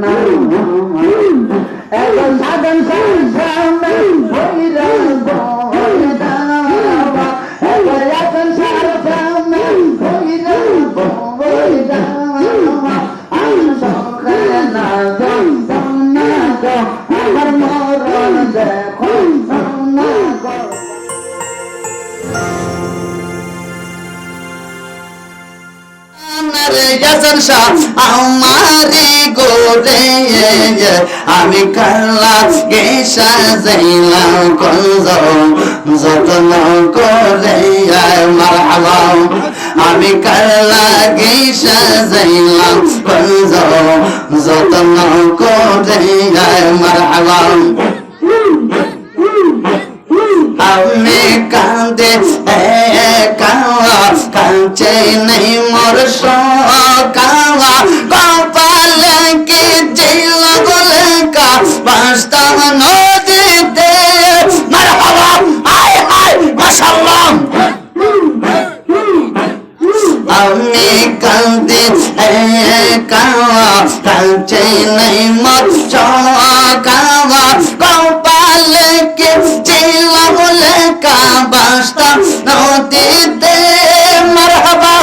না এখন সাধন সামনে হইরা বইরা এখন সামনে হইরা বইরা আমি সখে না গো আমার মরণ দেখো না গো আমারি গোরে আমি কালা গেসা যাইলাম কঞ্জ যত্ন করে মারহাবা আমি কালা গেসা যাইলাম কঞ্জ যত্ন করে মারহাবা আমি কাঁদে কাওয়া কাঁচে নেই মোর কাওয়া কপালে কি জিল বলে কা পাঁচটা নদীতে মারহাবা আয় আয় মাশাআল্লাহ আমি কাঁদে কাওয়া কাঁচে নেই মোর কাওয়া কপালে কি জিল বলে কা পাঁচটা নদীতে মারহাবা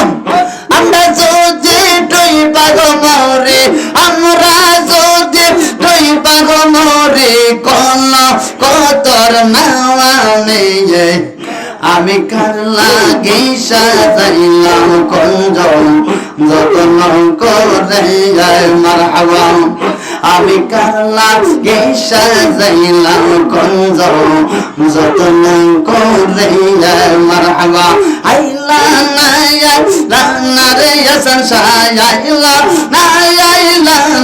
আমরা যদি তুই পাগো মরে আমরা যদি তুই পাগো মরে কোন কতর নাওয়া নেই আমি কাল্লা গেসা যাইলাম কঞ্জ যত্ন করে মারহাবা আমি কাল্লা গেসা যাইলাম কঞ্জ যত্ন করে মারহাবা আইলা না রে হাসান শাহ আইলা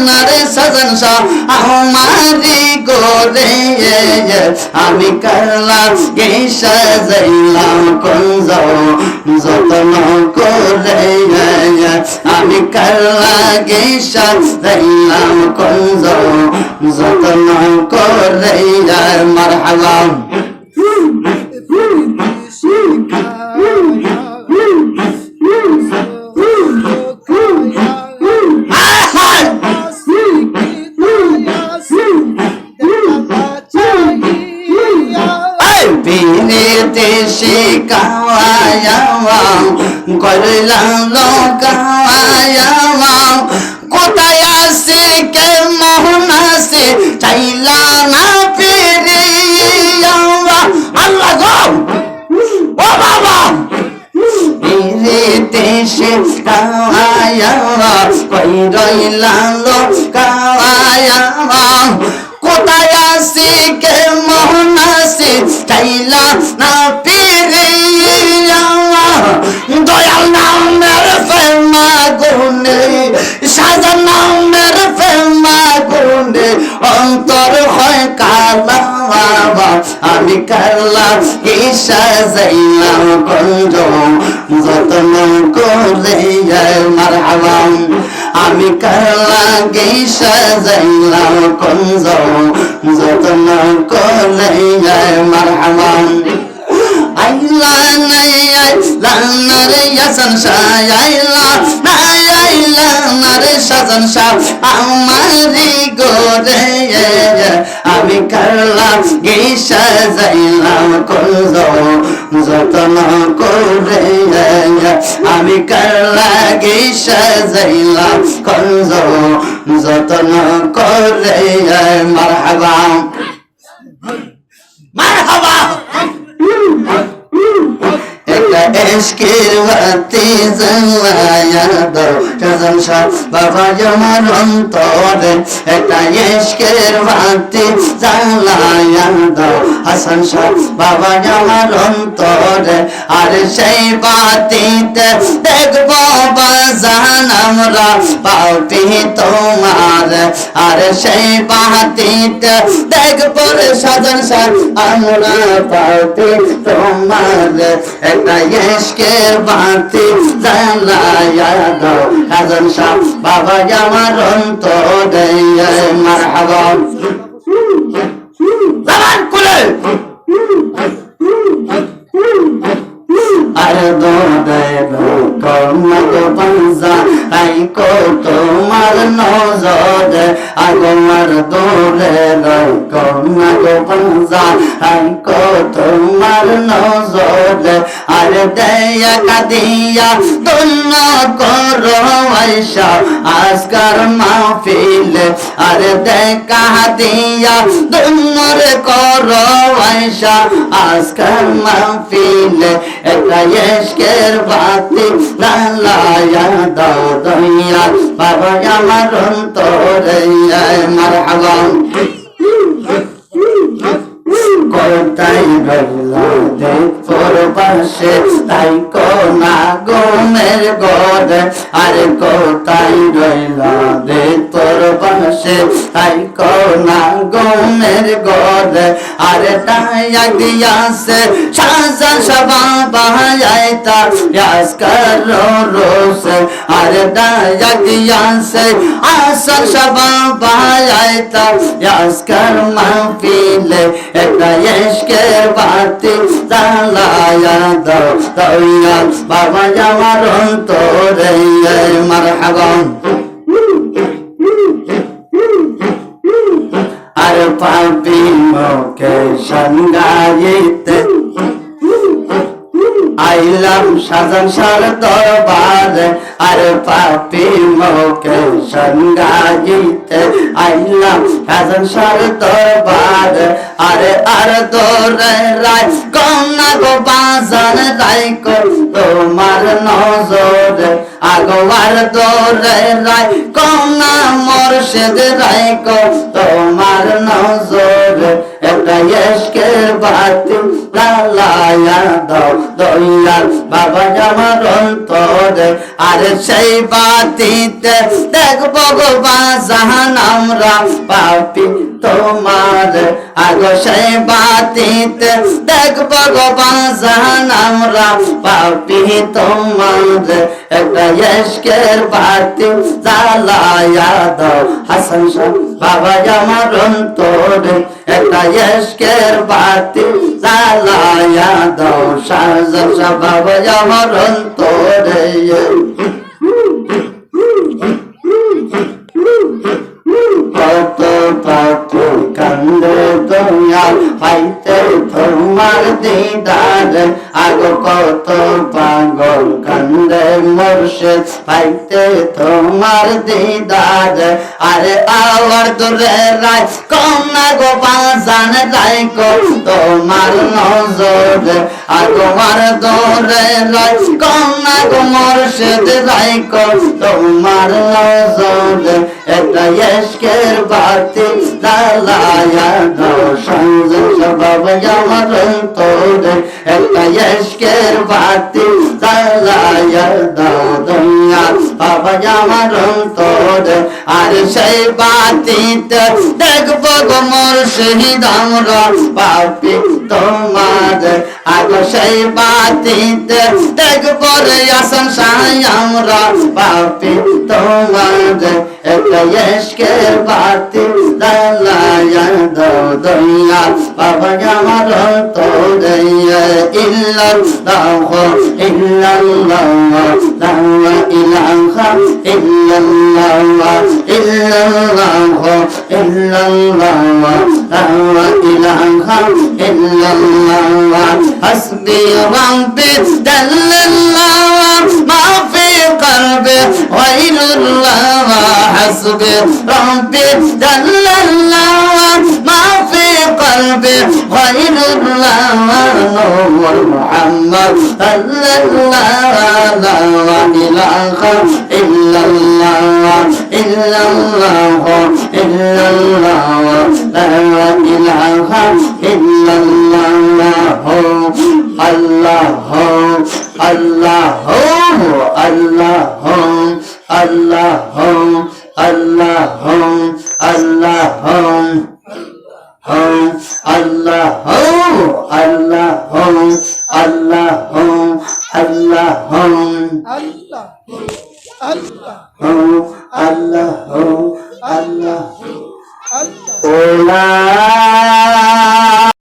না রে সাজান শাহ আমারি গোরে আমি কাল্লা গেসা যাইলাম কঞ্জ যত্ন করে আমি কাল্লা গেসা যাইলাম কঞ্জ যত্ন করে মারহাবা দেশে কাওয়ায়া করলাম লোকাওয়ায়া কোথায় আছে কে মোহন আছে চাইলা না ফিরে আল্লাহ গো ও বাবা দেশে কাওয়ায়া করলাম লোকাওয়ায়া কোথায় আছে কে মোহন আছে চাইলা না ফিরে দয়াল নামের ফেমা গুনে সাজান নামের ফেমা গুনে অন্তর হয় কালা আমি কালা গেসা যাইলাম কঞ্জ যত্ন করে মারহাবা আমি কালা গেসা যাইলাম কঞ্জ যত্ন করে মারহাবা আইলা না রে হাসান শাহ আইলা না রে সাজান শাহ আমারি গোরে আমি কাল্লা গেসা যাইলাম কঞ্জ যত্ন করে আমি কাল্লা গেসা যাইলাম কঞ্জ যত্ন করে মারহাবা মারহাবা এশকের বাতি জ্বালায়া দাও সাজান শাহ বাবা আমার অন্তরে একটা এশকের বাতি জ্বালায়া দাও হাসান শাহ বাবা আমার অন্তরে আর সেই বাতিতে দেখব বাজান আমরা পাউটি তোমার আর সেই বাতিতে দেখব সাজান শাহ আমরা পাউটি তোমার একটা এশকের বাতি জ্বালায়া দাও হাসান শাহ বাবা আমার অন্তরে মারহাবা জবান খুলে আর দো দে কর্ম তো বংশা রাইকো তোমার নজরে আগমার দূরে রাইকো না গো বাজা রাইকো তোমার নজরে আর দেয়া কাদিয়া ধন্য করো আয়সা আজকার মাহফিলে আর দেখা দিয়া ধন্য করো আয়সা আজকার মাহফিলে একটা ইশকের বাতি জ্বালায়া দাও দইয়া বাবা আমার অন্তরে মারহাবা কোথায় রইলা দেখোর পাশে তাই কোনা গোমের গড়ে আরে কোথায় রইলা দেখোর পাশে তাই কোনা গোমের গড়ে আরে টাইয়া দিয়াছে সাজা সবা বাহাইতা ইয়াসকার রোসে আরে টাইয়া দিয়াছে আসর সবা বাহাইতা ইয়াসকার মাহফিলে একটা ইশকের বাতি জ্বালায়া দাও দইয়া বাবা আমার অন্তরে মারহাবা আর পাপি মোকে সঙ্গাইতে আইলাম সাজান সার দরবারে আর পাপি মোকে সঙ্গাইতে আইলাম সাজান সার দরবারে আরে আর দরে রায় কন্যা গো বাজান রাইকো তোমার নজরে আগোয়ার দরে রায় কন্যা মোরশেদ রাইকো তোমার নজরে একটা ইশকের বাতি জ্বালায়া দাও দইয়ার বাবা আমার অন্তরে আরে সেই বাতিতে দেখবো গো বাজান আমরা পাপি তোমার আগো সেই বাতিতে দেখবো গো বাজান আমরা পাপি তোমার একটা ইশকের বাতি জ্বালায়া দাও হাসান শাহ বাবা আমার অন্তরে একটা ইশকের বাতি জ্বালায়া দাও শাহজান শাহ বাবা আমার অন্তরে কত কত কান্দে দয়াল পাইতে তোমার দিদার আগো কত পাগল কান্দে মুর্শিদ পাইতে তোমার দিদার আরে আওয়ার দূরে রায় কন্যা গো বাজান রাইকো তোমার নজরে আগোয়ার দূরে রায় কন্যা গো মুর্শিদ রাইকো তোমার নজরে একটা ইশকের বাতি জ্বালায়া দাও শাহজান শাহ বাবা আমার অন্তরে একটা ইশকের বাতি জ্বালায়া দাও দুনিয়া বাবা আমার অন্তরে আর সেই বাতিতে দেখবো গো মুর্শিদ আমরা পাপি তোমার আগো সেই বাতিতে দেখবো রে হাসান শাহ আমরা পাপি তোমার একটা ইশকের বাতি জ্বালায়া দাও দইয়া বাবা আমার অন্তরে ইল্লাল্লাহ ইল্লাল্লাহ লা ইলাহা ইল্লাল্লাহ ইল্লাল্লাহ ইল্লাল্লাহ লা ইলাহা ইল্লাল্লাহ হাসবি রাব্বি জাল্লাল্লাহ মা ফি قلبي غير الله حسبي ربي جل الله ما في قلبي غير الله نور محمد صلى الله لا إله إلا الله إلا الله إلا الله لا إله إلا الله الله الله Allah Allah Allah Allah Allah Allah Allah Allah